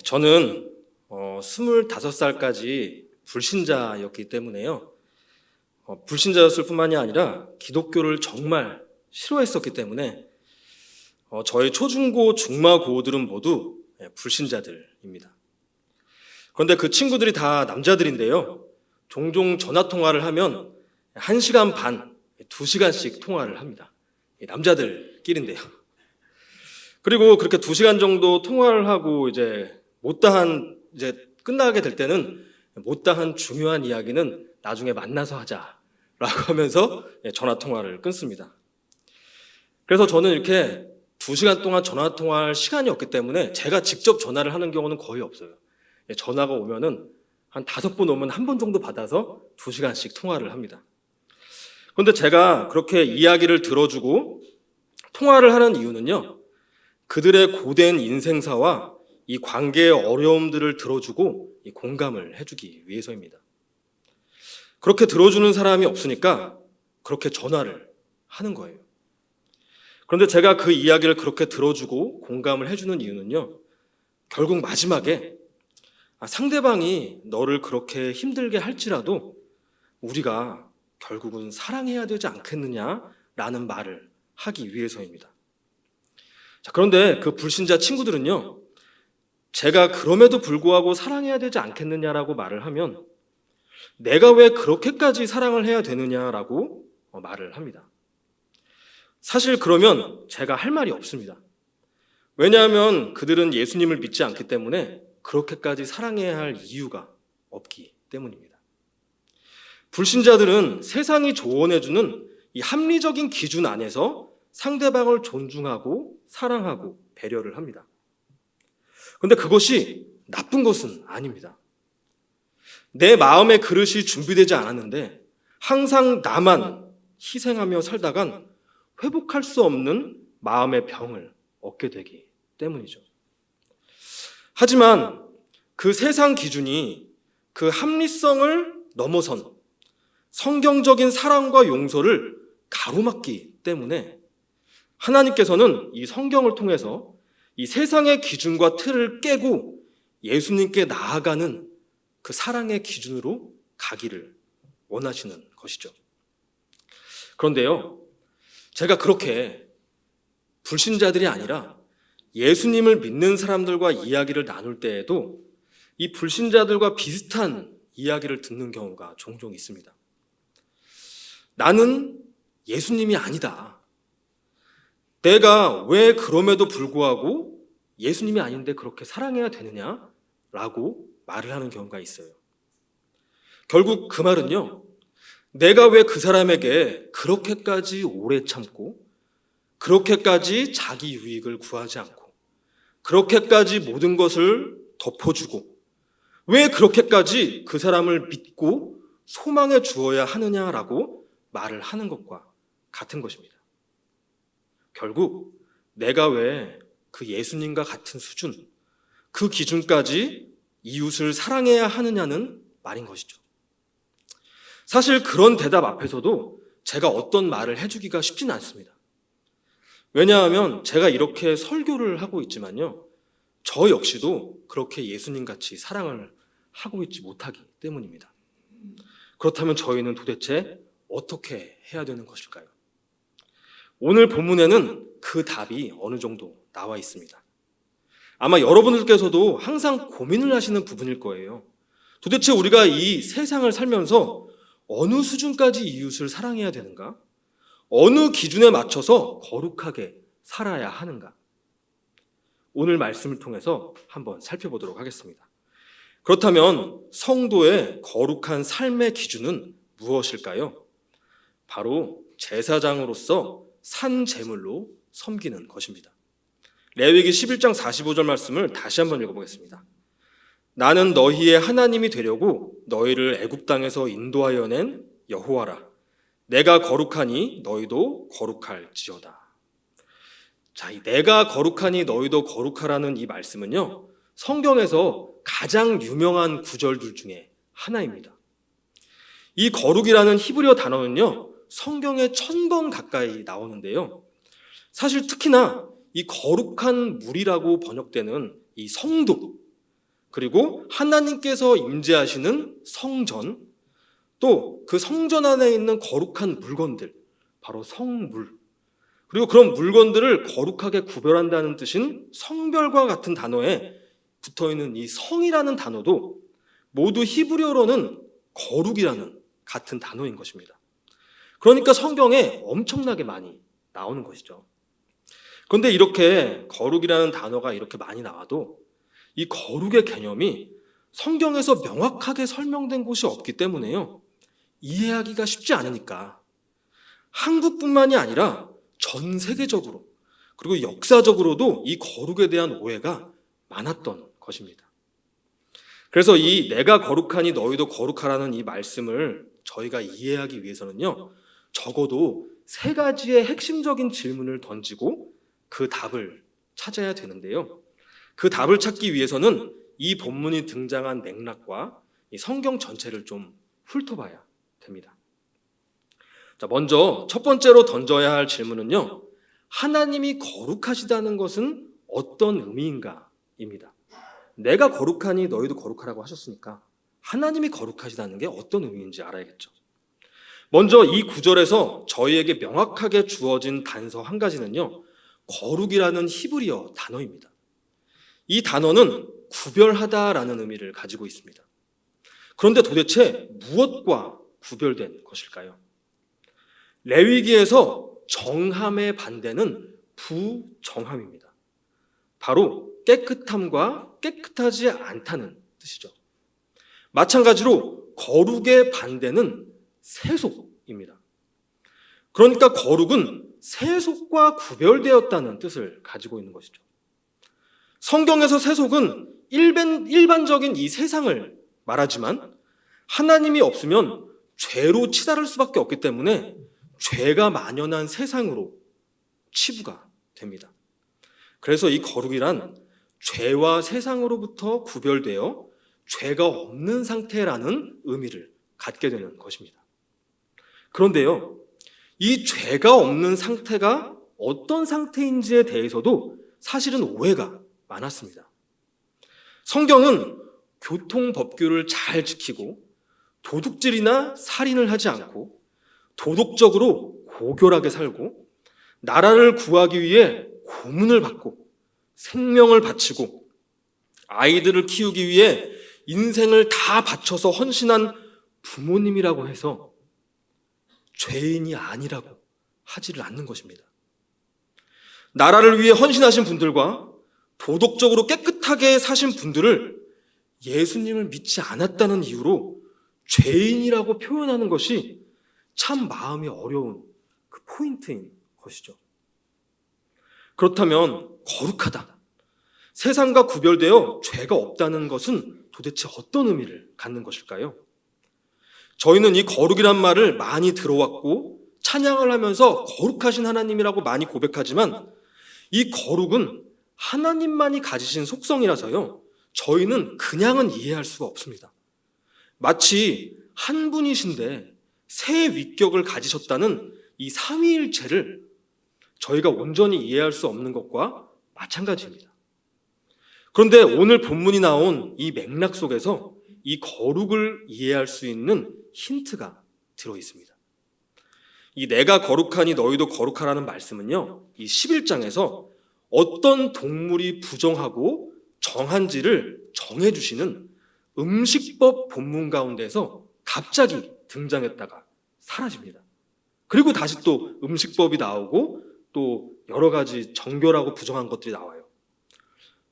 저는 25살까지 불신자였기 때문에요. 불신자였을 뿐만이 아니라 기독교를 정말 싫어했었기 때문에 저희 초중고 중마고들은 모두 불신자들입니다. 그런데 그 친구들이 다 남자들인데요. 종종 전화통화를 하면 1시간 반, 2시간씩 통화를 합니다. 남자들끼리인데요. 그리고 그렇게 2시간 정도 통화를 하고 못다한 끝나게 될 때는 못다한 중요한 이야기는 나중에 만나서 하자라고 하면서 전화 통화를 끊습니다. 그래서 저는 이렇게 2시간 동안 전화 통화할 시간이 없기 때문에 제가 직접 전화를 하는 경우는 거의 없어요. 전화가 오면은 한 5번 오면 1번 정도 받아서 2시간씩 통화를 합니다. 그런데 제가 그렇게 이야기를 들어주고 통화를 하는 이유는요, 그들의 고된 인생사와 이 관계의 어려움들을 들어주고 공감을 해주기 위해서입니다. 그렇게 들어주는 사람이 없으니까 그렇게 전화를 하는 거예요. 그런데 제가 그 이야기를 그렇게 들어주고 공감을 해주는 이유는요, 결국 마지막에 상대방이 너를 그렇게 힘들게 할지라도 우리가 결국은 사랑해야 되지 않겠느냐라는 말을 하기 위해서입니다. 그런데 그 불신자 친구들은요, 제가 그럼에도 불구하고 사랑해야 되지 않겠느냐라고 말을 하면 내가 왜 그렇게까지 사랑을 해야 되느냐라고 말을 합니다. 사실 그러면 제가 할 말이 없습니다. 왜냐하면 그들은 예수님을 믿지 않기 때문에 그렇게까지 사랑해야 할 이유가 없기 때문입니다. 불신자들은 세상이 조언해주는 이 합리적인 기준 안에서 상대방을 존중하고 사랑하고 배려를 합니다. 그런데 그것이 나쁜 것은 아닙니다. 내 마음의 그릇이 준비되지 않았는데 항상 나만 희생하며 살다간 회복할 수 없는 마음의 병을 얻게 되기 때문이죠. 하지만 그 세상 기준이 그 합리성을 넘어선 성경적인 사랑과 용서를 가로막기 때문에 하나님께서는 이 성경을 통해서 이 세상의 기준과 틀을 깨고 예수님께 나아가는 그 사랑의 기준으로 가기를 원하시는 것이죠. 그런데요, 제가 그렇게 불신자들이 아니라 예수님을 믿는 사람들과 이야기를 나눌 때에도 이 불신자들과 비슷한 이야기를 듣는 경우가 종종 있습니다. 나는 예수님이 아니다. 내가 왜 그럼에도 불구하고 예수님이 아닌데 그렇게 사랑해야 되느냐라고 말을 하는 경우가 있어요. 결국 그 말은요, 내가 왜 그 사람에게 그렇게까지 오래 참고 그렇게까지 자기 유익을 구하지 않고 그렇게까지 모든 것을 덮어주고 왜 그렇게까지 그 사람을 믿고 소망해 주어야 하느냐라고 말을 하는 것과 같은 것입니다. 결국 내가 왜 그 예수님과 같은 수준, 그 기준까지 이웃을 사랑해야 하느냐는 말인 것이죠. 사실 그런 대답 앞에서도 제가 어떤 말을 해주기가 쉽지는 않습니다. 왜냐하면 제가 이렇게 설교를 하고 있지만요, 저 역시도 그렇게 예수님같이 사랑을 하고 있지 못하기 때문입니다. 그렇다면 저희는 도대체 어떻게 해야 되는 것일까요? 오늘 본문에는 그 답이 어느 정도 나와 있습니다. 아마 여러분들께서도 항상 고민을 하시는 부분일 거예요. 도대체 우리가 이 세상을 살면서 어느 수준까지 이웃을 사랑해야 되는가? 어느 기준에 맞춰서 거룩하게 살아야 하는가? 오늘 말씀을 통해서 한번 살펴보도록 하겠습니다. 그렇다면 성도의 거룩한 삶의 기준은 무엇일까요? 바로 제사장으로서 산 제물로 섬기는 것입니다. 레위기 11장 45절 말씀을 다시 한번 읽어보겠습니다. 나는 너희의 하나님이 되려고 너희를 애굽 땅에서 인도하여 낸 여호와라. 내가 거룩하니 너희도 거룩할지어다. 자, 이 내가 거룩하니 너희도 거룩하라는 이 말씀은요, 성경에서 가장 유명한 구절들 중에 하나입니다. 이 거룩이라는 히브리어 단어는요, 성경에 1000번 가까이 나오는데요, 사실 특히나 이 거룩한 물이라고 번역되는 이 성도, 그리고 하나님께서 임재하시는 성전, 또 그 성전 안에 있는 거룩한 물건들, 바로 성물, 그리고 그런 물건들을 거룩하게 구별한다는 뜻인 성별과 같은 단어에 붙어있는 이 성이라는 단어도 모두 히브리어로는 거룩이라는 같은 단어인 것입니다. 그러니까 성경에 엄청나게 많이 나오는 것이죠. 그런데 이렇게 거룩이라는 단어가 이렇게 많이 나와도 이 거룩의 개념이 성경에서 명확하게 설명된 곳이 없기 때문에요, 이해하기가 쉽지 않으니까 한국뿐만이 아니라 전 세계적으로 그리고 역사적으로도 이 거룩에 대한 오해가 많았던 것입니다. 그래서 이 내가 거룩하니 너희도 거룩하라는 이 말씀을 저희가 이해하기 위해서는요, 적어도 세 가지의 핵심적인 질문을 던지고 그 답을 찾아야 되는데요, 그 답을 찾기 위해서는 이 본문이 등장한 맥락과 이 성경 전체를 좀 훑어봐야 됩니다. 자, 먼저 첫 번째로 던져야 할 질문은요, 하나님이 거룩하시다는 것은 어떤 의미인가입니다. 내가 거룩하니 너희도 거룩하라고 하셨으니까 하나님이 거룩하시다는 게 어떤 의미인지 알아야겠죠. 먼저 이 구절에서 저희에게 명확하게 주어진 단서 한 가지는요, 거룩이라는 히브리어 단어입니다. 이 단어는 구별하다라는 의미를 가지고 있습니다. 그런데 도대체 무엇과 구별된 것일까요? 레위기에서 정함의 반대는 부정함입니다. 바로 깨끗함과 깨끗하지 않다는 뜻이죠. 마찬가지로 거룩의 반대는 세속입니다. 그러니까 거룩은 세속과 구별되었다는 뜻을 가지고 있는 것이죠. 성경에서 세속은 일반적인 이 세상을 말하지만 하나님이 없으면 죄로 치달을 수밖에 없기 때문에 죄가 만연한 세상으로 치부가 됩니다. 그래서 이 거룩이란 죄와 세상으로부터 구별되어 죄가 없는 상태라는 의미를 갖게 되는 것입니다. 그런데요, 이 죄가 없는 상태가 어떤 상태인지에 대해서도 사실은 오해가 많았습니다. 성경은 교통법규를 잘 지키고 도둑질이나 살인을 하지 않고 도덕적으로 고결하게 살고 나라를 구하기 위해 고문을 받고 생명을 바치고 아이들을 키우기 위해 인생을 다 바쳐서 헌신한 부모님이라고 해서 죄인이 아니라고 하지를 않는 것입니다. 나라를 위해 헌신하신 분들과 도덕적으로 깨끗하게 사신 분들을 예수님을 믿지 않았다는 이유로 죄인이라고 표현하는 것이 참 마음이 어려운 그 포인트인 것이죠. 그렇다면 거룩하다, 세상과 구별되어 죄가 없다는 것은 도대체 어떤 의미를 갖는 것일까요? 저희는 이 거룩이란 말을 많이 들어왔고 찬양을 하면서 거룩하신 하나님이라고 많이 고백하지만 이 거룩은 하나님만이 가지신 속성이라서요, 저희는 그냥은 이해할 수가 없습니다. 마치 한 분이신데 세 위격을 가지셨다는 이 삼위일체를 저희가 온전히 이해할 수 없는 것과 마찬가지입니다. 그런데 오늘 본문이 나온 이 맥락 속에서 이 거룩을 이해할 수 있는 힌트가 들어 있습니다. 이 내가 거룩하니 너희도 거룩하라는 말씀은요, 이 11장에서 어떤 동물이 부정하고 정한지를 정해주시는 음식법 본문 가운데서 갑자기 등장했다가 사라집니다. 그리고 다시 또 음식법이 나오고 또 여러 가지 정결하고 부정한 것들이 나와요.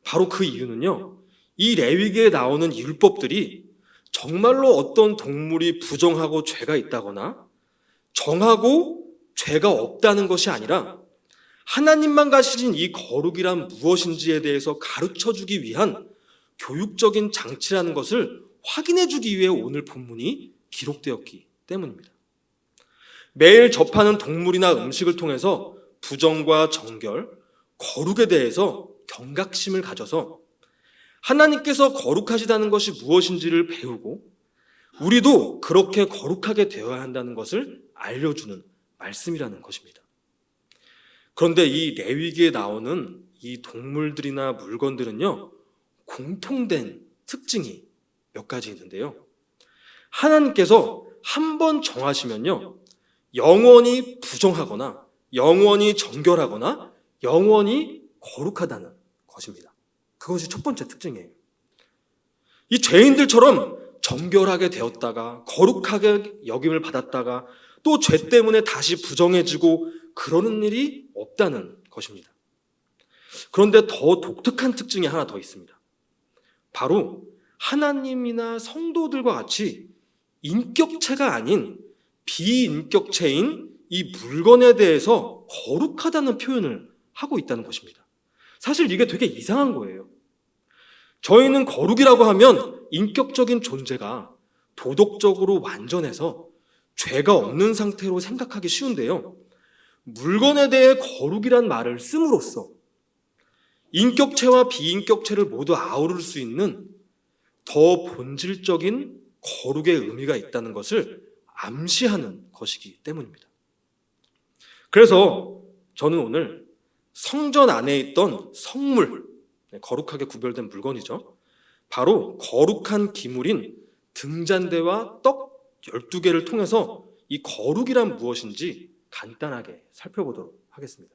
바로 그 이유는요, 이 레위기에 나오는 율법들이 정말로 어떤 동물이 부정하고 죄가 있다거나 정하고 죄가 없다는 것이 아니라 하나님만 가지신 이 거룩이란 무엇인지에 대해서 가르쳐주기 위한 교육적인 장치라는 것을 확인해주기 위해 오늘 본문이 기록되었기 때문입니다. 매일 접하는 동물이나 음식을 통해서 부정과 정결, 거룩에 대해서 경각심을 가져서 하나님께서 거룩하시다는 것이 무엇인지를 배우고 우리도 그렇게 거룩하게 되어야 한다는 것을 알려주는 말씀이라는 것입니다. 그런데 이 레위기에 나오는 이 동물들이나 물건들은요, 공통된 특징이 몇 가지 있는데요. 하나님께서 한 번 정하시면요, 영원히 부정하거나 영원히 정결하거나 영원히 거룩하다는 것입니다. 그것이 첫 번째 특징이에요. 이 죄인들처럼 정결하게 되었다가 거룩하게 여김을 받았다가 또 죄 때문에 다시 부정해지고 그러는 일이 없다는 것입니다. 그런데 더 독특한 특징이 하나 더 있습니다. 바로 하나님이나 성도들과 같이 인격체가 아닌 비인격체인 이 물건에 대해서 거룩하다는 표현을 하고 있다는 것입니다. 사실 이게 되게 이상한 거예요. 저희는 거룩이라고 하면 인격적인 존재가 도덕적으로 완전해서 죄가 없는 상태로 생각하기 쉬운데요. 물건에 대해 거룩이란 말을 씀으로써 인격체와 비인격체를 모두 아우를 수 있는 더 본질적인 거룩의 의미가 있다는 것을 암시하는 것이기 때문입니다. 그래서 저는 오늘 성전 안에 있던 성물, 거룩하게 구별된 물건이죠. 바로 거룩한 기물인 등잔대와 떡 12개를 통해서 이 거룩이란 무엇인지 간단하게 살펴보도록 하겠습니다.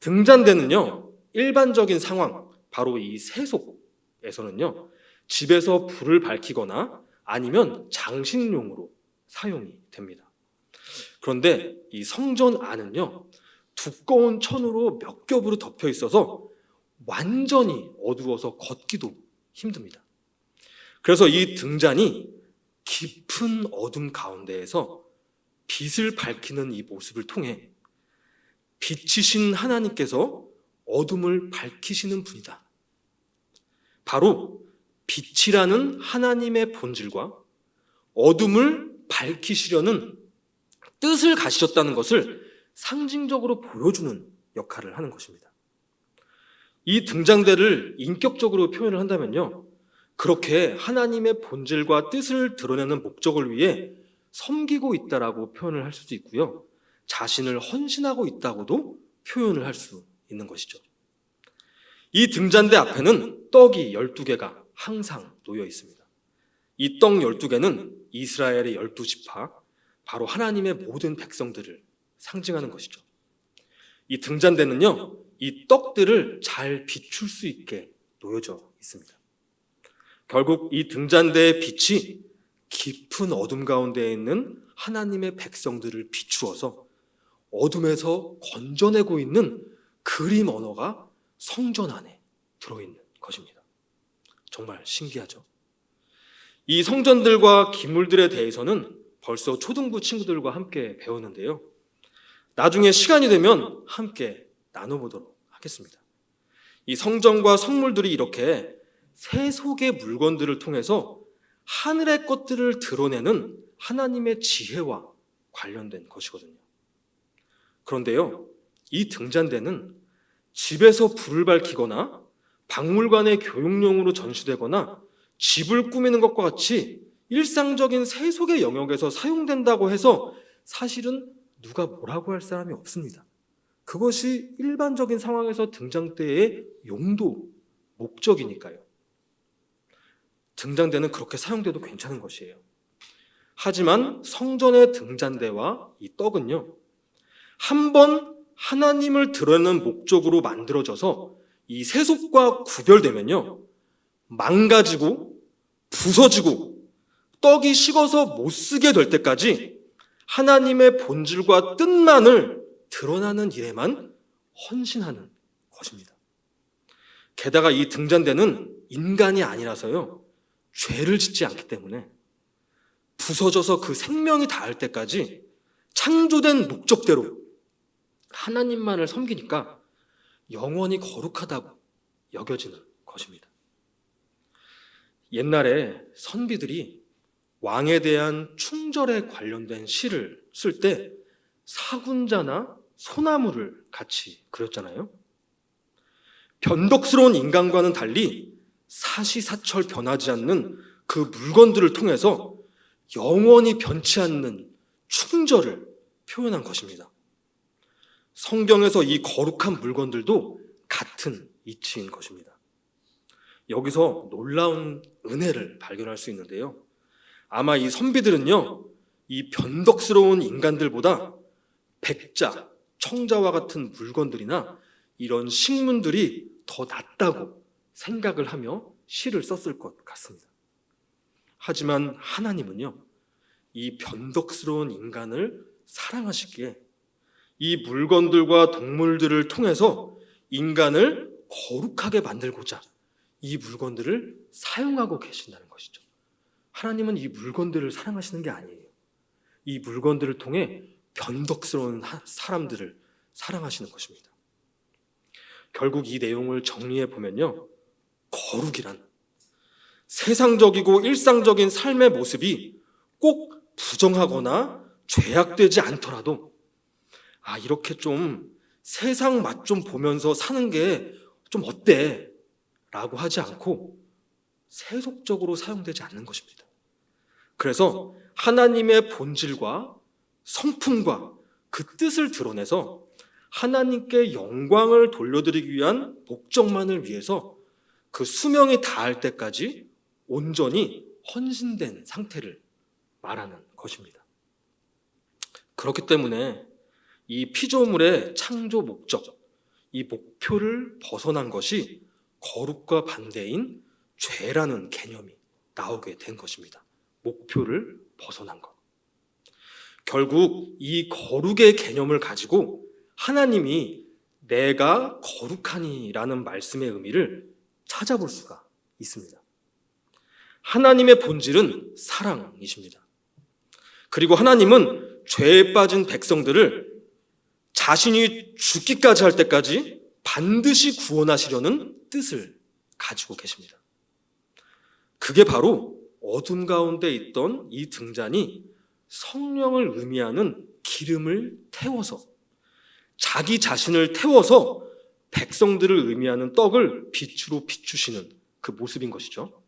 등잔대는요, 일반적인 상황, 바로 이 세속에서는요, 집에서 불을 밝히거나 아니면 장식용으로 사용이 됩니다. 그런데 이 성전 안은요, 두꺼운 천으로 몇 겹으로 덮여 있어서 완전히 어두워서 걷기도 힘듭니다. 그래서 이 등잔이 깊은 어둠 가운데에서 빛을 밝히는 이 모습을 통해 빛이신 하나님께서 어둠을 밝히시는 분이다. 바로 빛이라는 하나님의 본질과 어둠을 밝히시려는 뜻을 가지셨다는 것을 상징적으로 보여주는 역할을 하는 것입니다. 이 등잔대를 인격적으로 표현을 한다면요, 그렇게 하나님의 본질과 뜻을 드러내는 목적을 위해 섬기고 있다라고 표현을 할 수도 있고요, 자신을 헌신하고 있다고도 표현을 할 수 있는 것이죠. 이 등잔대 앞에는 떡이 12개가 항상 놓여 있습니다. 이 떡 12개는 이스라엘의 12지파, 바로 하나님의 모든 백성들을 상징하는 것이죠. 이 등잔대는요, 이 떡들을 잘 비출 수 있게 놓여져 있습니다. 결국 이 등잔대의 빛이 깊은 어둠 가운데 있는 하나님의 백성들을 비추어서 어둠에서 건져내고 있는 그림 언어가 성전 안에 들어있는 것입니다. 정말 신기하죠? 이 성전들과 기물들에 대해서는 벌써 초등부 친구들과 함께 배웠는데요. 나중에 시간이 되면 함께 나눠보도록 하겠습니다. 이 성전과 성물들이 이렇게 세속의 물건들을 통해서 하늘의 것들을 드러내는 하나님의 지혜와 관련된 것이거든요. 그런데요, 이 등잔대는 집에서 불을 밝히거나 박물관의 교육용으로 전시되거나 집을 꾸미는 것과 같이 일상적인 세속의 영역에서 사용된다고 해서 사실은 누가 뭐라고 할 사람이 없습니다. 그것이 일반적인 상황에서 등잔대의 용도, 목적이니까요. 등잔대는 그렇게 사용돼도 괜찮은 것이에요. 하지만 성전의 등잔대와 이 떡은요, 한번 하나님을 드러내는 목적으로 만들어져서 이 세속과 구별되면요, 망가지고 부서지고 떡이 식어서 못 쓰게 될 때까지 하나님의 본질과 뜻만을 드러나는 일에만 헌신하는 것입니다. 게다가 이 등잔대는 인간이 아니라서요, 죄를 짓지 않기 때문에 부서져서 그 생명이 닿을 때까지 창조된 목적대로 하나님만을 섬기니까 영원히 거룩하다고 여겨지는 것입니다. 옛날에 선비들이 왕에 대한 충절에 관련된 시를 쓸 때 사군자나 소나무를 같이 그렸잖아요. 변덕스러운 인간과는 달리 사시사철 변하지 않는 그 물건들을 통해서 영원히 변치 않는 충절을 표현한 것입니다. 성경에서 이 거룩한 물건들도 같은 이치인 것입니다. 여기서 놀라운 은혜를 발견할 수 있는데요. 아마 이 선비들은요, 이 변덕스러운 인간들보다 백자, 청자와 같은 물건들이나 이런 식문들이 더 낫다고 생각을 하며 시를 썼을 것 같습니다. 하지만 하나님은요, 이 변덕스러운 인간을 사랑하시기에 이 물건들과 동물들을 통해서 인간을 거룩하게 만들고자 이 물건들을 사용하고 계신다는 것이죠. 하나님은 이 물건들을 사랑하시는 게 아니에요. 이 물건들을 통해 변덕스러운 사람들을 사랑하시는 것입니다. 결국 이 내용을 정리해 보면요, 거룩이란 세상적이고 일상적인 삶의 모습이 꼭 부정하거나 죄악되지 않더라도 이렇게 좀 세상 맛 좀 보면서 사는 게 좀 어때? 라고 하지 않고 세속적으로 사용되지 않는 것입니다. 그래서 하나님의 본질과 성품과 그 뜻을 드러내서 하나님께 영광을 돌려드리기 위한 목적만을 위해서 그 수명이 다할 때까지 온전히 헌신된 상태를 말하는 것입니다. 그렇기 때문에 이 피조물의 창조 목적, 이 목표를 벗어난 것이 거룩과 반대인 죄라는 개념이 나오게 된 것입니다. 목표를 벗어난 것. 결국 이 거룩의 개념을 가지고 하나님이 내가 거룩하니라는 말씀의 의미를 찾아볼 수가 있습니다. 하나님의 본질은 사랑이십니다. 그리고 하나님은 죄에 빠진 백성들을 자신이 죽기까지 할 때까지 반드시 구원하시려는 뜻을 가지고 계십니다. 그게 바로 어둠 가운데 있던 이 등잔이 성령을 의미하는 기름을 태워서, 자기 자신을 태워서 백성들을 의미하는 떡을 빛으로 비추시는 그 모습인 것이죠.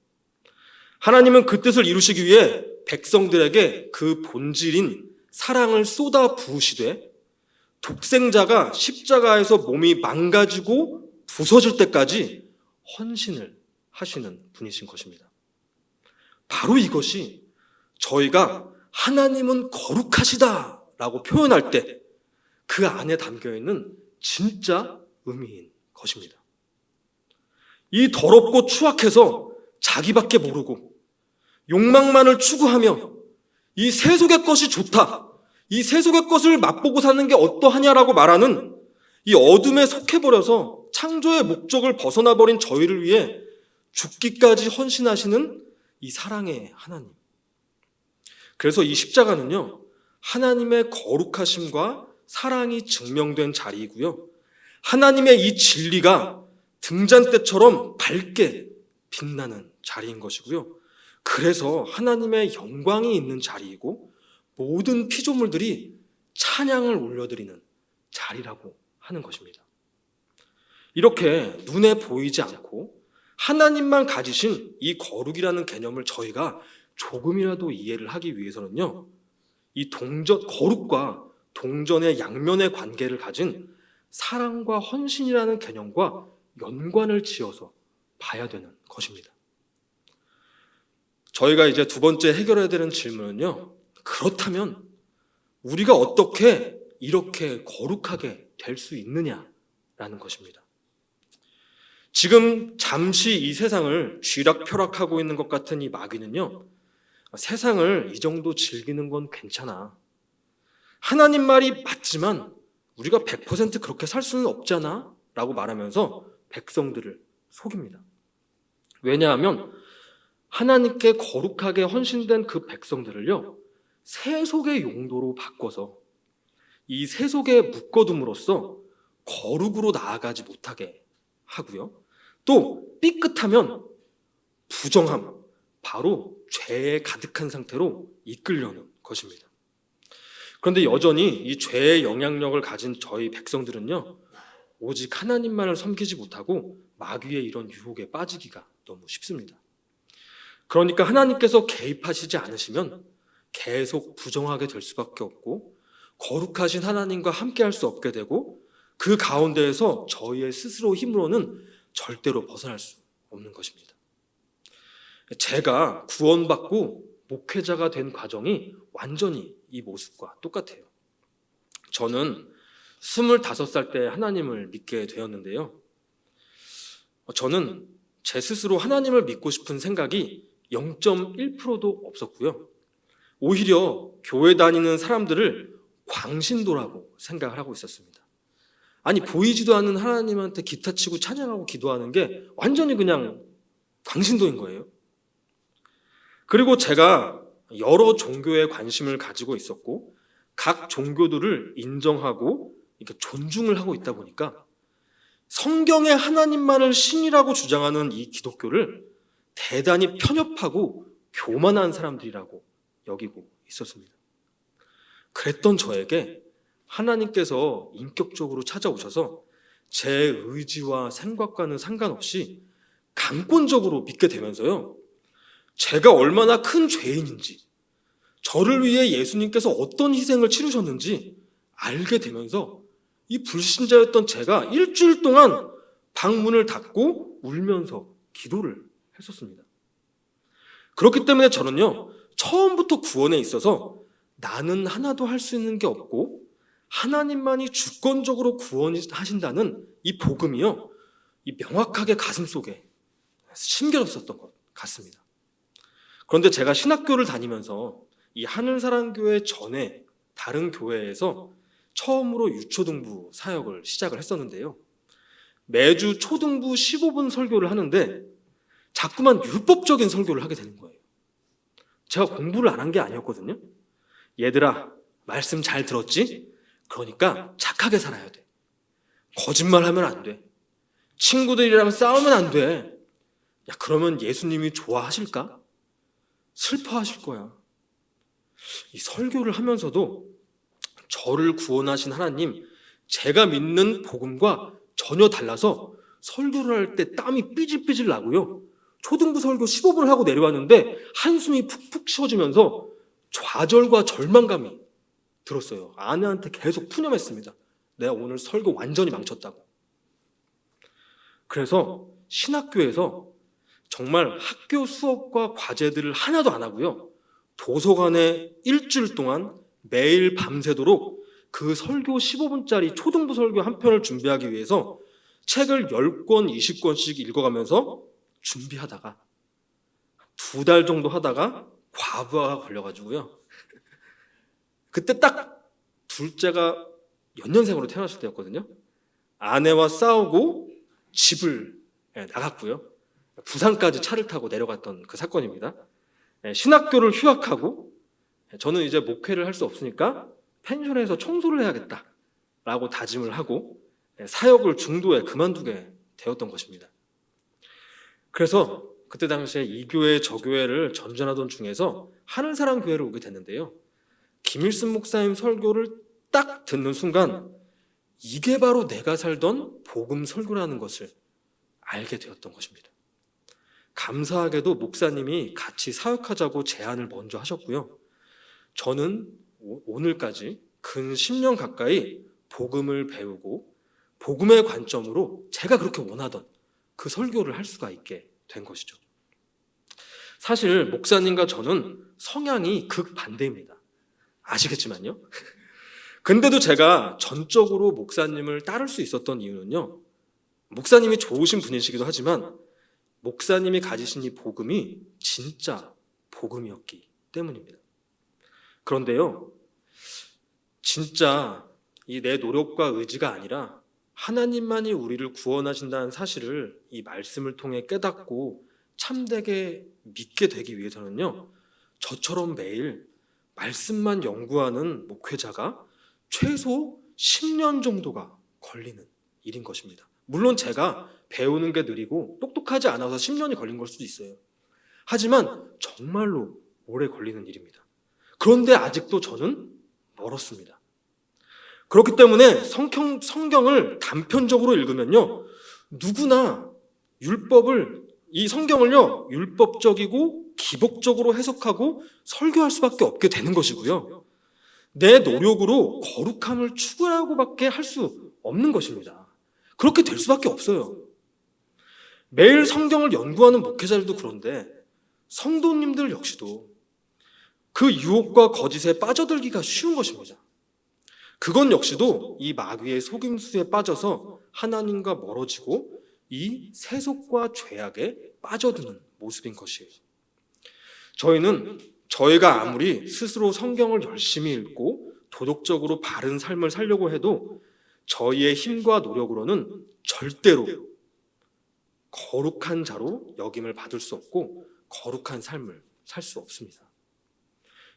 하나님은 그 뜻을 이루시기 위해 백성들에게 그 본질인 사랑을 쏟아 부으시되 독생자가 십자가에서 몸이 망가지고 부서질 때까지 헌신을 하시는 분이신 것입니다. 바로 이것이 저희가 하나님은 거룩하시다 라고 표현할 때 그 안에 담겨있는 진짜 의미인 것입니다. 이 더럽고 추악해서 자기밖에 모르고 욕망만을 추구하며 이 세속의 것이 좋다, 이 세속의 것을 맛보고 사는 게 어떠하냐라고 말하는 이 어둠에 속해버려서 창조의 목적을 벗어나버린 저희를 위해 죽기까지 헌신하시는 이 사랑의 하나님. 그래서 이 십자가는요, 하나님의 거룩하심과 사랑이 증명된 자리이고요, 하나님의 이 진리가 등잔대처럼 밝게 빛나는 자리인 것이고요, 그래서 하나님의 영광이 있는 자리이고 모든 피조물들이 찬양을 올려드리는 자리라고 하는 것입니다. 이렇게 눈에 보이지 않고 하나님만 가지신 이 거룩이라는 개념을 저희가 조금이라도 이해를 하기 위해서는요, 이 거룩과 동전의 양면의 관계를 가진 사랑과 헌신이라는 개념과 연관을 지어서 봐야 되는 것입니다. 저희가 이제 두 번째 해결해야 되는 질문은요, 그렇다면 우리가 어떻게 이렇게 거룩하게 될 수 있느냐라는 것입니다. 지금 잠시 이 세상을 쥐락펴락하고 있는 것 같은 이 마귀는요, 세상을 이 정도 즐기는 건 괜찮아, 하나님 말이 맞지만 우리가 100% 그렇게 살 수는 없잖아 라고 말하면서 백성들을 속입니다. 왜냐하면 하나님께 거룩하게 헌신된 그 백성들을요, 세속의 용도로 바꿔서 이 세속에 묶어둠으로써 거룩으로 나아가지 못하게 하고요, 또 삐끗하면 부정함, 바로 죄에 가득한 상태로 이끌려는 것입니다. 그런데 여전히 이 죄의 영향력을 가진 저희 백성들은요, 오직 하나님만을 섬기지 못하고 마귀의 이런 유혹에 빠지기가 너무 쉽습니다. 그러니까 하나님께서 개입하시지 않으시면 계속 부정하게 될 수밖에 없고 거룩하신 하나님과 함께할 수 없게 되고 그 가운데에서 저희의 스스로 힘으로는 절대로 벗어날 수 없는 것입니다. 제가 구원받고 목회자가 된 과정이 완전히 이 모습과 똑같아요. 저는 25살 때 하나님을 믿게 되었는데요. 저는 제 스스로 하나님을 믿고 싶은 생각이 0.1%도 없었고요. 오히려 교회 다니는 사람들을 광신도라고 생각을 하고 있었습니다. 아니, 보이지도 않는 하나님한테 기타 치고 찬양하고 기도하는 게 완전히 그냥 광신도인 거예요. 그리고 제가 여러 종교에 관심을 가지고 있었고 각 종교들을 인정하고 이렇게 존중을 하고 있다 보니까 성경에 하나님만을 신이라고 주장하는 이 기독교를 대단히 편협하고 교만한 사람들이라고 여기고 있었습니다. 그랬던 저에게 하나님께서 인격적으로 찾아오셔서 제 의지와 생각과는 상관없이 강권적으로 믿게 되면서요, 제가 얼마나 큰 죄인인지, 저를 위해 예수님께서 어떤 희생을 치르셨는지 알게 되면서 이 불신자였던 제가 일주일 동안 방문을 닫고 울면서 기도를 했었습니다. 그렇기 때문에 저는요, 처음부터 구원에 있어서 나는 하나도 할 수 있는 게 없고 하나님만이 주권적으로 구원하신다는 이 복음이요, 이 명확하게 가슴속에 심겨졌었던 것 같습니다. 그런데 제가 신학교를 다니면서 이 하늘사랑교회 전에 다른 교회에서 처음으로 유초등부 사역을 시작을 했었는데요. 매주 초등부 15분 설교를 하는데 자꾸만 율법적인 설교를 하게 되는 거예요. 제가 공부를 안 한 게 아니었거든요. 얘들아, 말씀 잘 들었지? 그러니까 착하게 살아야 돼. 거짓말하면 안 돼. 친구들이랑 싸우면 안 돼. 야, 그러면 예수님이 좋아하실까? 슬퍼하실 거야. 이 설교를 하면서도 저를 구원하신 하나님, 제가 믿는 복음과 전혀 달라서 설교를 할 때 땀이 삐질삐질 나고요. 초등부 설교 15분을 하고 내려왔는데 한숨이 푹푹 쉬어지면서 좌절과 절망감이 들었어요. 아내한테 계속 푸념했습니다. 내가 오늘 설교 완전히 망쳤다고. 그래서 신학교에서 정말 학교 수업과 과제들을 하나도 안 하고요, 도서관에 일주일 동안 매일 밤새도록 그 설교 15분짜리 초등부 설교 한 편을 준비하기 위해서 책을 10권, 20권씩 읽어가면서 준비하다가 2달 정도 하다가 과부하가 걸려가지고요, 그때 딱 둘째가 연년생으로 태어났을 때였거든요. 아내와 싸우고 집을 나갔고요, 부산까지 차를 타고 내려갔던 그 사건입니다. 신학교를 휴학하고 저는 이제 목회를 할 수 없으니까 펜션에서 청소를 해야겠다라고 다짐을 하고 사역을 중도에 그만두게 되었던 것입니다. 그래서 그때 당시에 이 교회 저 교회를 전전하던 중에서 하늘사랑교회를 오게 됐는데요, 김일순 목사님 설교를 딱 듣는 순간 이게 바로 내가 살던 복음 설교라는 것을 알게 되었던 것입니다. 감사하게도 목사님이 같이 사역하자고 제안을 먼저 하셨고요, 저는 오늘까지 근 10년 가까이 복음을 배우고 복음의 관점으로 제가 그렇게 원하던 그 설교를 할 수가 있게 된 것이죠. 사실 목사님과 저는 성향이 극반대입니다. 아시겠지만요. 근데도 제가 전적으로 목사님을 따를 수 있었던 이유는요, 목사님이 좋으신 분이시기도 하지만 목사님이 가지신 이 복음이 진짜 복음이었기 때문입니다. 그런데요, 진짜 이 내 노력과 의지가 아니라 하나님만이 우리를 구원하신다는 사실을 이 말씀을 통해 깨닫고 참되게 믿게 되기 위해서는요, 저처럼 매일 말씀만 연구하는 목회자가 최소 10년 정도가 걸리는 일인 것입니다. 물론 제가 배우는 게 느리고 똑똑하지 않아서 10년이 걸린 걸 수도 있어요. 하지만 정말로 오래 걸리는 일입니다. 그런데 아직도 저는 멀었습니다. 그렇기 때문에 성경을 단편적으로 읽으면요, 누구나 이 성경을요, 율법적이고 기복적으로 해석하고 설교할 수밖에 없게 되는 것이고요, 내 노력으로 거룩함을 추구하고밖에 할 수 없는 것입니다. 그렇게 될 수밖에 없어요. 매일 성경을 연구하는 목회자들도 그런데 성도님들 역시도 그 유혹과 거짓에 빠져들기가 쉬운 것입니다. 그건 역시도 이 마귀의 속임수에 빠져서 하나님과 멀어지고 이 세속과 죄악에 빠져드는 모습인 것이에요. 저희는 저희가 아무리 스스로 성경을 열심히 읽고 도덕적으로 바른 삶을 살려고 해도 저희의 힘과 노력으로는 절대로 거룩한 자로 여김을 받을 수 없고 거룩한 삶을 살 수 없습니다.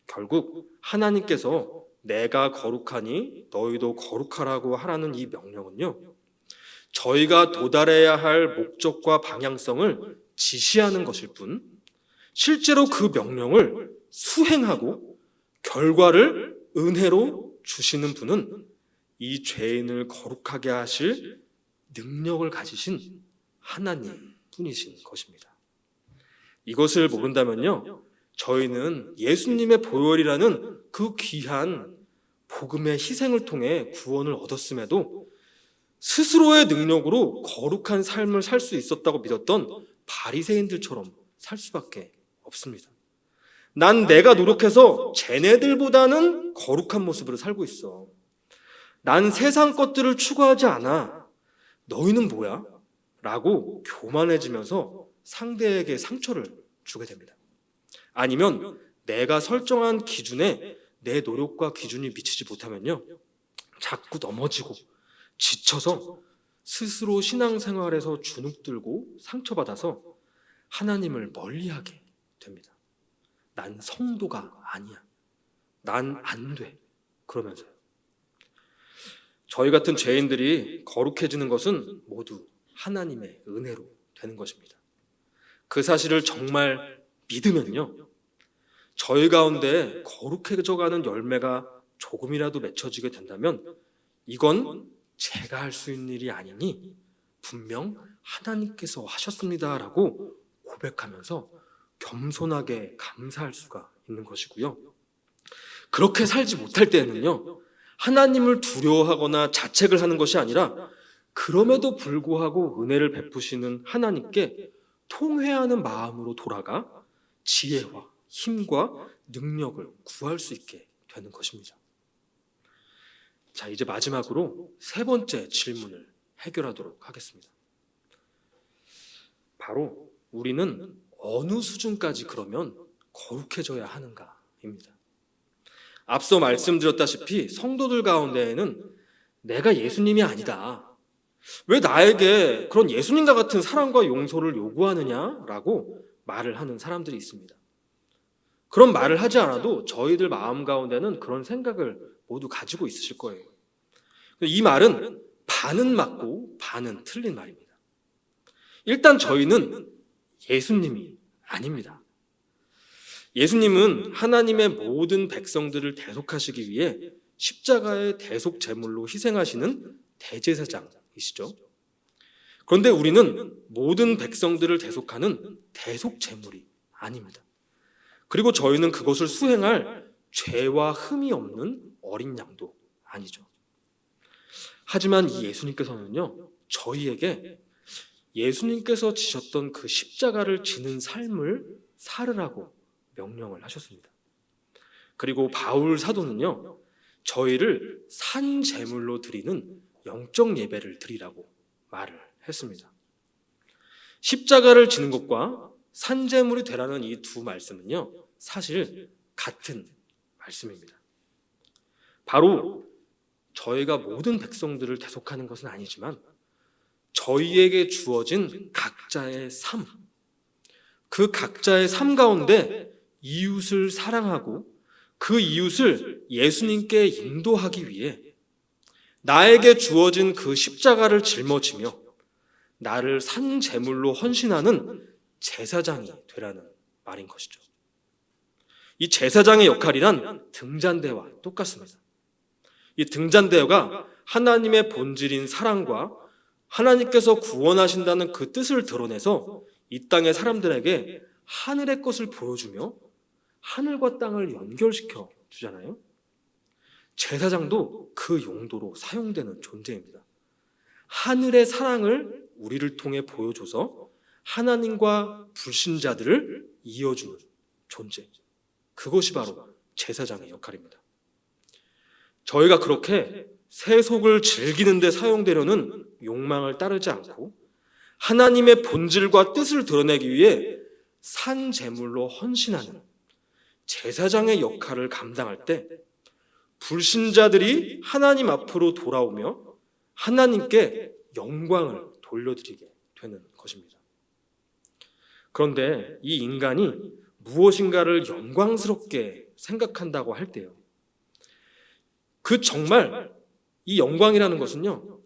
결국 하나님께서 내가 거룩하니 너희도 거룩하라고 하라는 이 명령은요, 저희가 도달해야 할 목적과 방향성을 지시하는 것일 뿐 실제로 그 명령을 수행하고 결과를 은혜로 주시는 분은 이 죄인을 거룩하게 하실 능력을 가지신 하나님 뿐이신 것입니다. 이것을 모른다면요, 저희는 예수님의 보혈이라는 그 귀한 복음의 희생을 통해 구원을 얻었음에도 스스로의 능력으로 거룩한 삶을 살 수 있었다고 믿었던 바리새인들처럼 살 수밖에 없습니다. 난 내가 노력해서 쟤네들보다는 거룩한 모습으로 살고 있어. 난 세상 것들을 추구하지 않아. 너희는 뭐야? 라고 교만해지면서 상대에게 상처를 주게 됩니다. 아니면 내가 설정한 기준에 내 노력과 기준이 미치지 못하면요, 자꾸 넘어지고 지쳐서 스스로 신앙생활에서 주눅들고 상처받아서 하나님을 멀리하게 됩니다. 난 성도가 아니야. 난 안 돼. 그러면서요. 저희 같은 죄인들이 거룩해지는 것은 모두 하나님의 은혜로 되는 것입니다. 그 사실을 정말 믿으면요, 저희 가운데 거룩해져가는 열매가 조금이라도 맺혀지게 된다면 이건 제가 할 수 있는 일이 아니니 분명 하나님께서 하셨습니다라고 고백하면서 겸손하게 감사할 수가 있는 것이고요. 그렇게 살지 못할 때에는요, 하나님을 두려워하거나 자책을 하는 것이 아니라 그럼에도 불구하고 은혜를 베푸시는 하나님께 통회하는 마음으로 돌아가 지혜와 힘과 능력을 구할 수 있게 되는 것입니다. 자, 이제 마지막으로 세 번째 질문을 해결하도록 하겠습니다. 바로 우리는 어느 수준까지 그러면 거룩해져야 하는가입니다. 앞서 말씀드렸다시피 성도들 가운데에는 내가 예수님이 아니다, 왜 나에게 그런 예수님과 같은 사랑과 용서를 요구하느냐라고 말을 하는 사람들이 있습니다. 그런 말을 하지 않아도 저희들 마음 가운데는 그런 생각을 모두 가지고 있으실 거예요. 이 말은 반은 맞고 반은 틀린 말입니다. 일단 저희는 예수님이 아닙니다. 예수님은 하나님의 모든 백성들을 대속하시기 위해 십자가의 대속 제물로 희생하시는 대제사장이시죠. 그런데 우리는 모든 백성들을 대속하는 대속 제물이 아닙니다. 그리고 저희는 그것을 수행할 죄와 흠이 없는 어린 양도 아니죠. 하지만 이 예수님께서는요, 저희에게 예수님께서 지셨던 그 십자가를 지는 삶을 살으라고 명령을 하셨습니다. 그리고 바울 사도는요, 저희를 산 제물로 드리는 영적 예배를 드리라고 말을 했습니다. 십자가를 지는 것과 산 제물이 되라는 이 두 말씀은요, 사실 같은 말씀입니다. 바로 저희가 모든 백성들을 대속하는 것은 아니지만 저희에게 주어진 각자의 삶, 그 각자의 삶 가운데 이웃을 사랑하고 그 이웃을 예수님께 인도하기 위해 나에게 주어진 그 십자가를 짊어지며 나를 산 제물로 헌신하는 제사장이 되라는 말인 것이죠. 이 제사장의 역할이란 등잔대와 똑같습니다. 이 등잔대가 하나님의 본질인 사랑과 하나님께서 구원하신다는 그 뜻을 드러내서 이 땅의 사람들에게 하늘의 것을 보여주며 하늘과 땅을 연결시켜 주잖아요. 제사장도 그 용도로 사용되는 존재입니다. 하늘의 사랑을 우리를 통해 보여줘서 하나님과 불신자들을 이어주는 존재, 그것이 바로 제사장의 역할입니다. 저희가 그렇게 세속을 즐기는 데 사용되려는 욕망을 따르지 않고 하나님의 본질과 뜻을 드러내기 위해 산 제물로 헌신하는 제사장의 역할을 감당할 때 불신자들이 하나님 앞으로 돌아오며 하나님께 영광을 돌려드리게 되는 것입니다. 그런데 이 인간이 무엇인가를 영광스럽게 생각한다고 할 때요, 그 정말 이 영광이라는 것은요,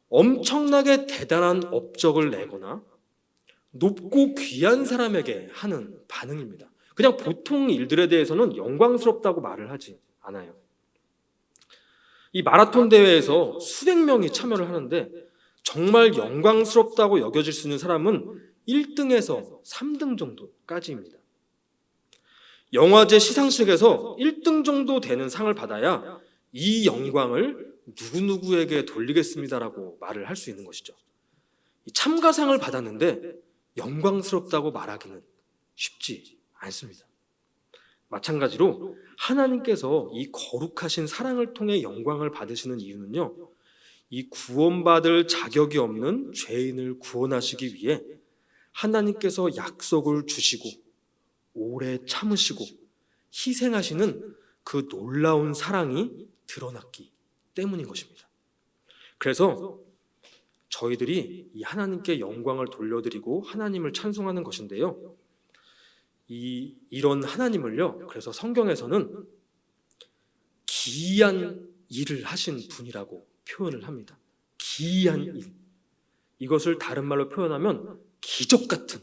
엄청나게 대단한 업적을 내거나 높고 귀한 사람에게 하는 반응입니다. 그냥 보통 일들에 대해서는 영광스럽다고 말을 하지 않아요. 이 마라톤 대회에서 수백 명이 참여를 하는데 정말 영광스럽다고 여겨질 수 있는 사람은 1등에서 3등 정도까지입니다. 영화제 시상식에서 1등 정도 되는 상을 받아야 이 영광을 누구누구에게 돌리겠습니다라고 말을 할 수 있는 것이죠. 참가상을 받았는데 영광스럽다고 말하기는 쉽지 않습니다. 마찬가지로 하나님께서 이 거룩하신 사랑을 통해 영광을 받으시는 이유는요, 이 구원받을 자격이 없는 죄인을 구원하시기 위해 하나님께서 약속을 주시고 오래 참으시고 희생하시는 그 놀라운 사랑이 드러났기 때문인 것입니다. 그래서 저희들이 이 하나님께 영광을 돌려드리고 하나님을 찬송하는 것인데요, 이런 하나님을요, 그래서 성경에서는 기이한 일을 하신 분이라고 표현을 합니다. 기이한 일, 이것을 다른 말로 표현하면 기적 같은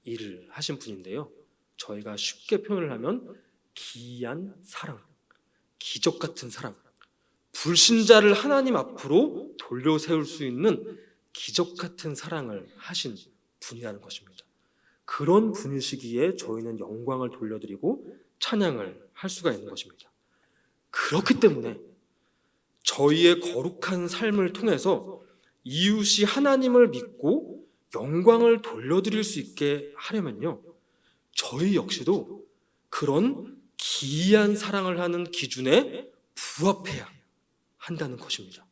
일을 하신 분인데요, 저희가 쉽게 표현을 하면 기이한 사랑, 기적 같은 사랑, 불신자를 하나님 앞으로 돌려 세울 수 있는 기적 같은 사랑을 하신 분이라는 것입니다. 그런 분이시기에 저희는 영광을 돌려드리고 찬양을 할 수가 있는 것입니다. 그렇기 때문에 저희의 거룩한 삶을 통해서 이웃이 하나님을 믿고 영광을 돌려드릴 수 있게 하려면요, 저희 역시도 그런 기이한 사랑을 하는 기준에 부합해야 한다는 것입니다.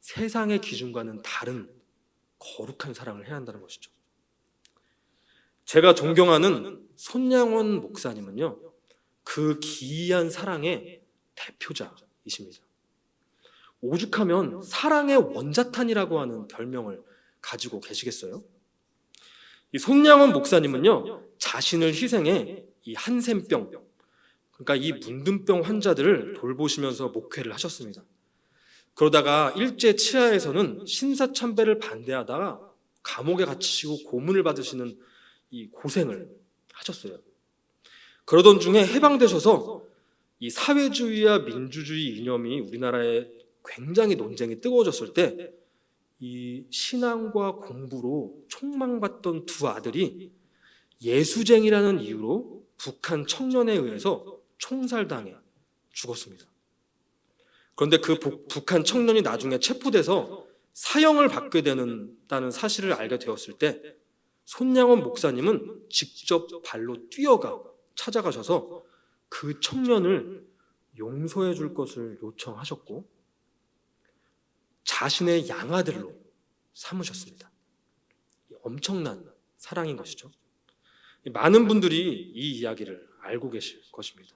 세상의 기준과는 다른 거룩한 사랑을 해야 한다는 것이죠. 제가 존경하는 손양원 목사님은요, 그 기이한 사랑의 대표자이십니다. 오죽하면 사랑의 원자탄이라고 하는 별명을 가지고 계시겠어요? 이 손양원 목사님은요, 자신을 희생해 이 한센병, 그러니까 이 문둥병 환자들을 돌보시면서 목회를 하셨습니다. 그러다가 일제 치하에서는 신사참배를 반대하다가 감옥에 갇히시고 고문을 받으시는 이 고생을 하셨어요. 그러던 중에 해방되셔서 이 사회주의와 민주주의 이념이 우리나라에 굉장히 논쟁이 뜨거워졌을 때 이 신앙과 공부로 촉망받던 두 아들이 예수쟁이라는 이유로 북한 청년에 의해서 총살당해 죽었습니다. 그런데 그 북한 청년이 나중에 체포돼서 사형을 받게 되는다는 사실을 알게 되었을 때 손양원 목사님은 직접 발로 뛰어가 찾아가셔서 그 청년을 용서해 줄 것을 요청하셨고 자신의 양아들로 삼으셨습니다. 엄청난 사랑인 것이죠. 많은 분들이 이 이야기를 알고 계실 것입니다.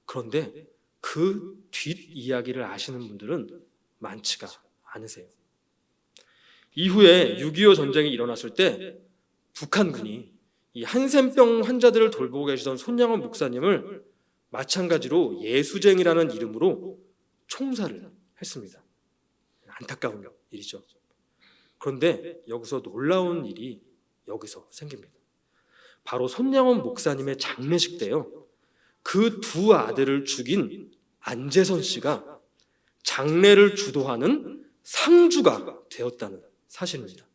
그런데 그 뒷이야기를 아시는 분들은 많지가 않으세요. 이후에 6.25 전쟁이 일어났을 때 북한군이 이 한센병 환자들을 돌보고 계시던 손양원 목사님을 마찬가지로 예수쟁이라는 이름으로 총살을 했습니다. 안타까운 일이죠. 그런데 여기서 놀라운 일이 여기서 생깁니다. 바로 손양원 목사님의 장례식 때요, 그 두 아들을 죽인 안재선 씨가 장례를 주도하는 상주가 되었다는 사실입니다.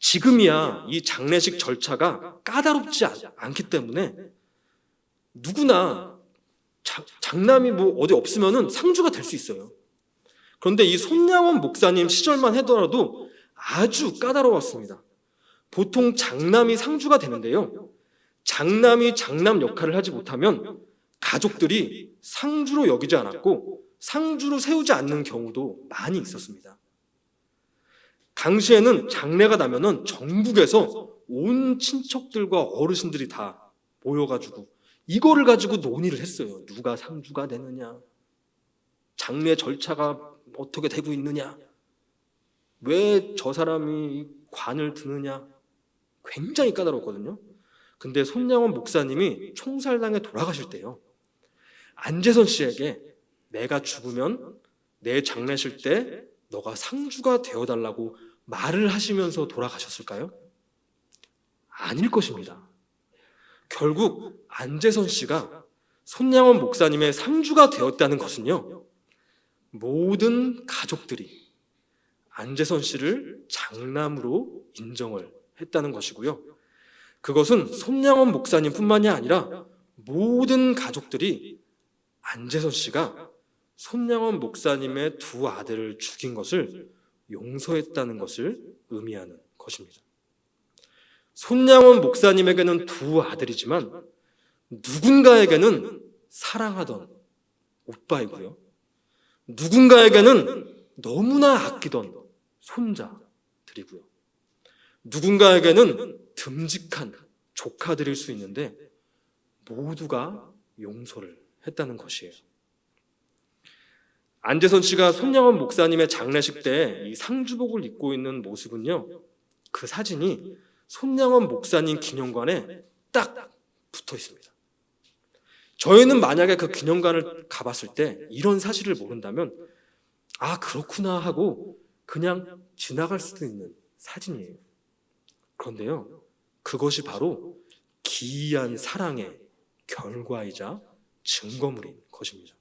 지금이야 이 장례식 절차가 까다롭지 않기 때문에 누구나 장남이 뭐 어디 없으면은 상주가 될 수 있어요. 그런데 이 손양원 목사님 시절만 하더라도 아주 까다로웠습니다. 보통 장남이 상주가 되는데요. 장남이 장남 역할을 하지 못하면 가족들이 상주로 여기지 않았고 상주로 세우지 않는 경우도 많이 있었습니다. 당시에는 장례가 나면은 전국에서 온 친척들과 어르신들이 다 모여가지고 이거를 가지고 논의를 했어요. 누가 상주가 되느냐, 장례 절차가 어떻게 되고 있느냐, 왜 저 사람이 관을 드느냐. 굉장히 까다롭거든요. 근데 손양원 목사님이 총살당해 돌아가실 때요, 안재선 씨에게 내가 죽으면 내 장례식 때 너가 상주가 되어달라고 말을 하시면서 돌아가셨을까요? 아닐 것입니다. 결국 안재선 씨가 손양원 목사님의 상주가 되었다는 것은요, 모든 가족들이 안재선 씨를 장남으로 인정을 했다는 것이고요. 그것은 손양원 목사님뿐만이 아니라 모든 가족들이 안재선 씨가 손양원 목사님의 두 아들을 죽인 것을 용서했다는 것을 의미하는 것입니다. 손양원 목사님에게는 두 아들이지만 누군가에게는 사랑하던 오빠이고요, 누군가에게는 너무나 아끼던 손자들이고요, 누군가에게는 듬직한 조카들일 수 있는데 모두가 용서를 했다는 것이에요. 안재선 씨가 손양원 목사님의 장례식 때 이 상주복을 입고 있는 모습은요, 그 사진이 손양원 목사님 기념관에 딱 붙어 있습니다. 저희는 만약에 그 기념관을 가봤을 때 이런 사실을 모른다면 아, 그렇구나 하고 그냥 지나갈 수도 있는 사진이에요. 그런데요, 그것이 바로 기이한 사랑의 결과이자 증거물인 것입니다.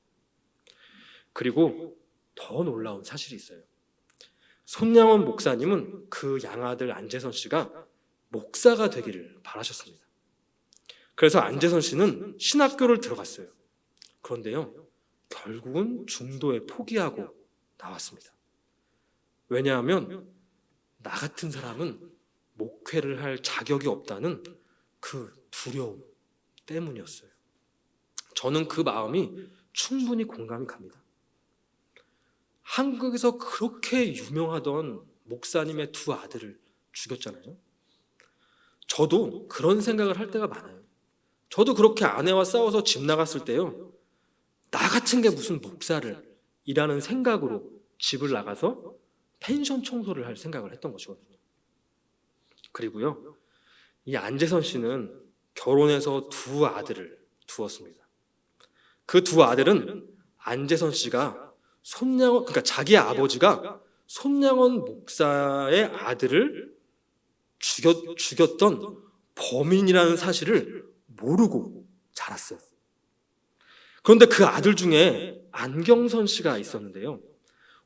그리고 더 놀라운 사실이 있어요. 손양원 목사님은 그 양아들 안재선 씨가 목사가 되기를 바라셨습니다. 그래서 안재선 씨는 신학교를 들어갔어요. 그런데요, 결국은 중도에 포기하고 나왔습니다. 왜냐하면 나 같은 사람은 목회를 할 자격이 없다는 그 두려움 때문이었어요. 저는 그 마음이 충분히 공감이 갑니다. 한국에서 그렇게 유명하던 목사님의 두 아들을 죽였잖아요. 저도 그런 생각을 할 때가 많아요. 저도 그렇게 아내와 싸워서 집 나갔을 때요, 나 같은 게 무슨 목사를 이라는 생각으로 집을 나가서 펜션 청소를 할 생각을 했던 것이거든요. 그리고요, 이 안재선 씨는 결혼해서 두 아들을 두었습니다. 그 두 아들은 안재선 씨가 그러니까 자기 아버지가 손양원 목사의 아들을 죽였던 범인이라는 사실을 모르고 자랐어요. 그런데 그 아들 중에 안경선 씨가 있었는데요,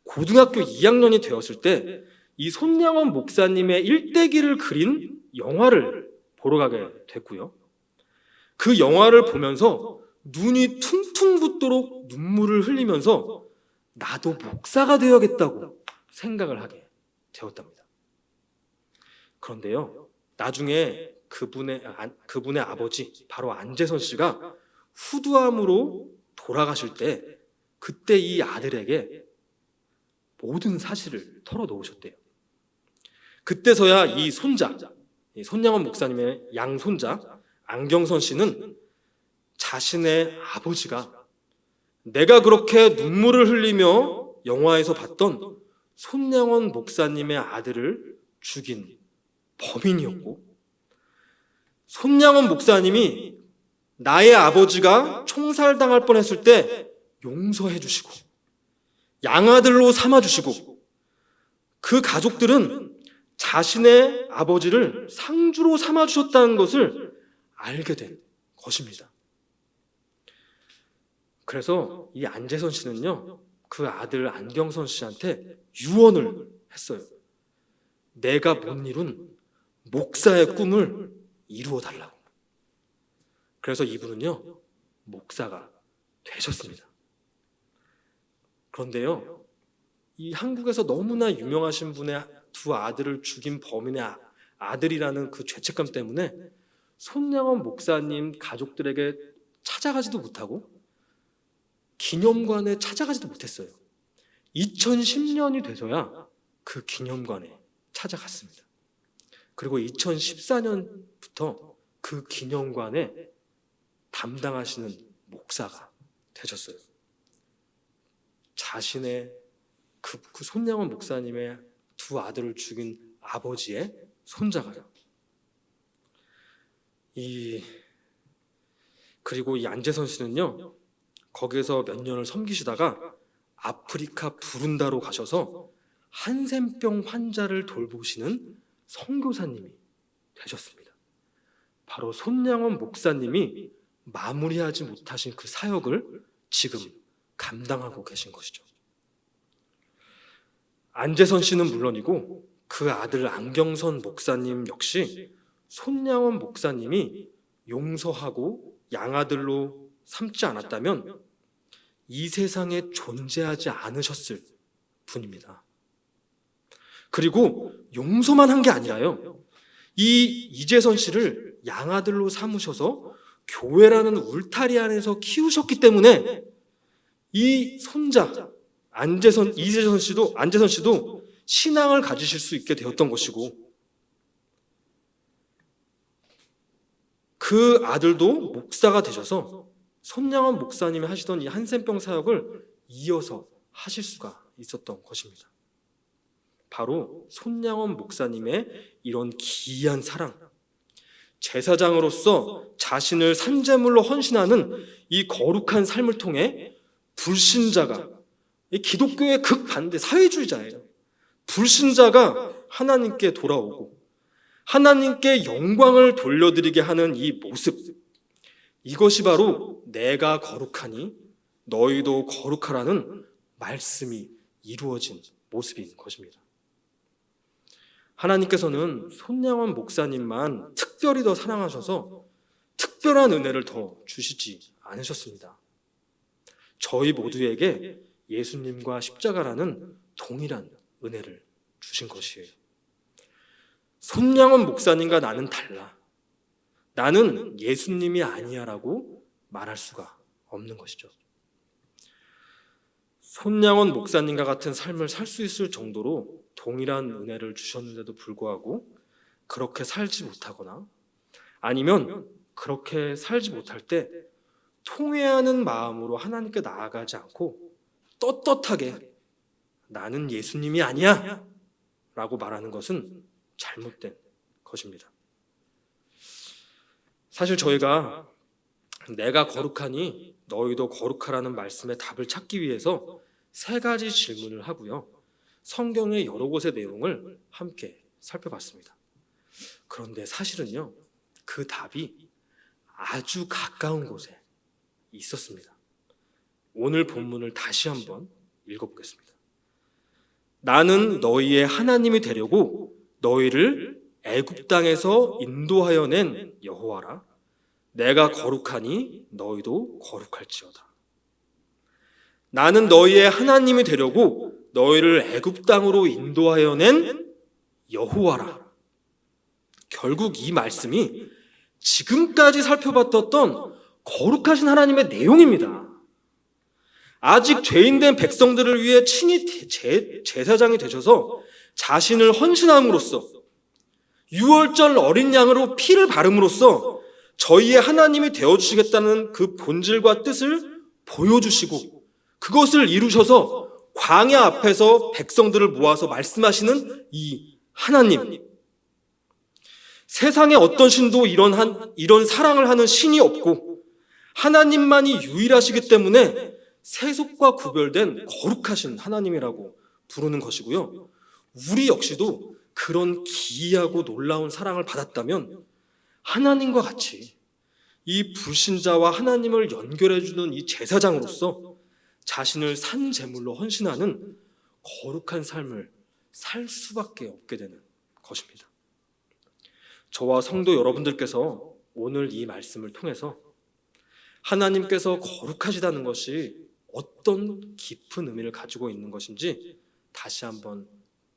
고등학교 2학년이 되었을 때 이 손양원 목사님의 일대기를 그린 영화를 보러 가게 됐고요, 그 영화를 보면서 눈이 퉁퉁 붓도록 눈물을 흘리면서 나도 목사가 되어야겠다고 생각을 하게 되었답니다. 그런데요, 나중에 그분의 아버지 바로 안재선 씨가 후두암으로 돌아가실 때 그때 이 아들에게 모든 사실을 털어놓으셨대요. 그때서야 이 손자, 이 손양원 목사님의 양손자 안경선 씨는 자신의 아버지가 내가 그렇게 눈물을 흘리며 영화에서 봤던 손양원 목사님의 아들을 죽인 범인이었고, 손양원 목사님이 나의 아버지가 총살당할 뻔했을 때 용서해 주시고 양아들로 삼아주시고 그 가족들은 자신의 아버지를 상주로 삼아주셨다는 것을 알게 된 것입니다. 그래서 이 안재선 씨는요, 그 아들 안경선 씨한테 유언을 했어요. 내가 못 이룬 목사의 꿈을 이루어 달라고. 그래서 이분은요, 목사가 되셨습니다. 그런데요, 이 한국에서 너무나 유명하신 분의 두 아들을 죽인 범인의 아들이라는 그 죄책감 때문에 손양원 목사님 가족들에게 찾아가지도 못하고 기념관에 찾아가지도 못했어요. 2010년이 돼서야 그 기념관에 찾아갔습니다. 그리고 2014년부터 그 기념관에 담당하시는 목사가 되셨어요. 자신의 그 손양원 목사님의 두 아들을 죽인 아버지의 손자가요. 그리고 이 안재선 씨는요, 거기에서 몇 년을 섬기시다가 아프리카 부룬다로 가셔서 한센병 환자를 돌보시는 선교사님이 되셨습니다. 바로 손양원 목사님이 마무리하지 못하신 그 사역을 지금 감당하고 계신 것이죠. 안재선 씨는 물론이고 그 아들 안경선 목사님 역시 손양원 목사님이 용서하고 양아들로 삼지 않았다면 이 세상에 존재하지 않으셨을 분입니다. 그리고 용서만 한 게 아니라요, 이 이재선 씨를 양아들로 삼으셔서 교회라는 울타리 안에서 키우셨기 때문에 이 손자 안재선 씨도 신앙을 가지실 수 있게 되었던 것이고, 그 아들도 목사가 되셔서 손양원 목사님이 하시던 이 한센병 사역을 이어서 하실 수가 있었던 것입니다. 바로 손양원 목사님의 이런 기이한 사랑, 제사장으로서 자신을 산제물로 헌신하는 이 거룩한 삶을 통해 불신자가, 기독교의 극반대 사회주의자예요. 불신자가 하나님께 돌아오고 하나님께 영광을 돌려드리게 하는 이 모습, 이것이 바로 내가 거룩하니 너희도 거룩하라는 말씀이 이루어진 모습인 것입니다. 하나님께서는 손양원 목사님만 특별히 더 사랑하셔서 특별한 은혜를 더 주시지 않으셨습니다. 저희 모두에게 예수님과 십자가라는 동일한 은혜를 주신 것이에요. 손양원 목사님과 나는 달라, 나는 예수님이 아니야 라고 말할 수가 없는 것이죠. 손양원 목사님과 같은 삶을 살 수 있을 정도로 동일한 은혜를 주셨는데도 불구하고 그렇게 살지 못하거나 아니면 그렇게 살지 못할 때 통회하는 마음으로 하나님께 나아가지 않고 떳떳하게 나는 예수님이 아니야 라고 말하는 것은 잘못된 것입니다. 사실 저희가 내가 거룩하니 너희도 거룩하라는 말씀의 답을 찾기 위해서 3가지 질문을 하고요, 성경의 여러 곳의 내용을 함께 살펴봤습니다. 그런데 사실은요, 그 답이 아주 가까운 곳에 있었습니다. 오늘 본문을 다시 한번 읽어보겠습니다. 나는 너희의 하나님이 되려고 너희를 애굽 땅에서 인도하여 낸 여호와라. 내가 거룩하니 너희도 거룩할지어다. 나는 너희의 하나님이 되려고 너희를 애굽 땅으로 인도하여 낸 여호와라. 결국 이 말씀이 지금까지 살펴봤던 거룩하신 하나님의 내용입니다. 아직 죄인된 백성들을 위해 친히 제사장이 되셔서 자신을 헌신함으로써, 유월절 어린 양으로 피를 바름으로써 저희의 하나님이 되어주시겠다는 그 본질과 뜻을 보여주시고 그것을 이루셔서 광야 앞에서 백성들을 모아서 말씀하시는 이 하나님, 세상에 어떤 신도 이런 사랑을 하는 신이 없고 하나님만이 유일하시기 때문에 세속과 구별된 거룩하신 하나님이라고 부르는 것이고요, 우리 역시도 그런 기이하고 놀라운 사랑을 받았다면 하나님과 같이 이 불신자와 하나님을 연결해주는 이 제사장으로서 자신을 산 제물로 헌신하는 거룩한 삶을 살 수밖에 없게 되는 것입니다. 저와 성도 여러분들께서 오늘 이 말씀을 통해서 하나님께서 거룩하시다는 것이 어떤 깊은 의미를 가지고 있는 것인지 다시 한번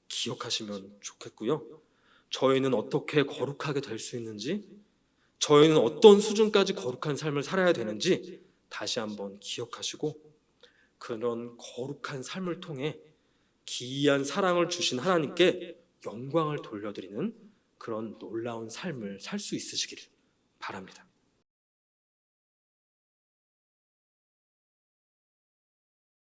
기억하시면 좋겠고요, 저희는 어떻게 거룩하게 될 수 있는지, 저희는 어떤 수준까지 거룩한 삶을 살아야 되는지 다시 한번 기억하시고, 그런 거룩한 삶을 통해 기이한 사랑을 주신 하나님께 영광을 돌려드리는 그런 놀라운 삶을 살 수 있으시기를 바랍니다.